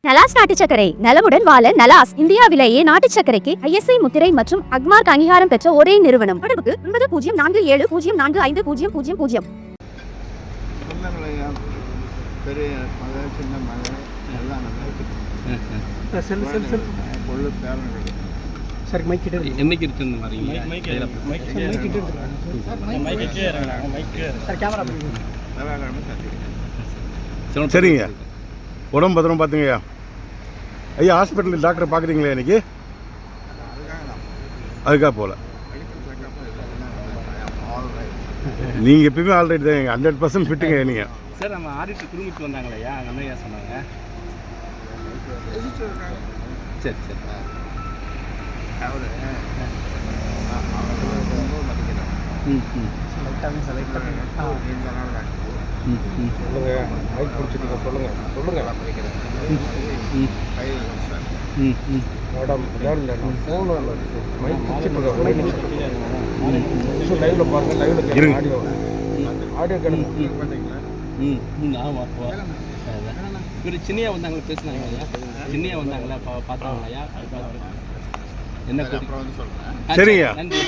நலாஸ் நாட்டு சர்க்கரை நலமுடன் வாழ நலாஸ் இந்தியாவிலேயே நாட்டு சர்க்கரைக்கு ISI முத்திரை மற்றும் அக்மார்க் அங்கீகாரம் பெற்ற ஒரே நிறுவனம். தொடர்புக்கு 9047045000. பெரிய மகள் சின்ன மகள் எல்லாம் நல்லா இருக்குது. சரி மைக் கிட்ட என்னைக்கு இருந்து வரீங்க? சரிங்க, உடம்பு பத்திரம் பார்த்துங்கய்யா. ஐயா ஹாஸ்பிட்டலில் டாக்டரை பார்க்குறீங்களா இன்னைக்கு? அதுக்காக போகல. நீங்கள் எப்பயுமே ஆல்ரைட் தான், 100% ஃபிட்டுங்க நீங்கள். சார் நம்ம ஆடிட்டர் குடும்பத்து வந்தாங்களையா, அங்கே அண்ணா சொன்னாங்க. சரி சரி. மைக் பிடிச்சிட்டு சொல்லுங்க மேடம் மைக் பிடிச்சிட்டு லைவ்ல பாருங்க, லைவ்ல ஆடியோ கேளுங்க. ஆமாம் இவர் சின்னையா வந்தாங்களா, பேசுனாங்க ஐயா? சின்னையா வந்தாங்களா, பார்த்தாங்களா? என்ன சரிங்க. நன்றி.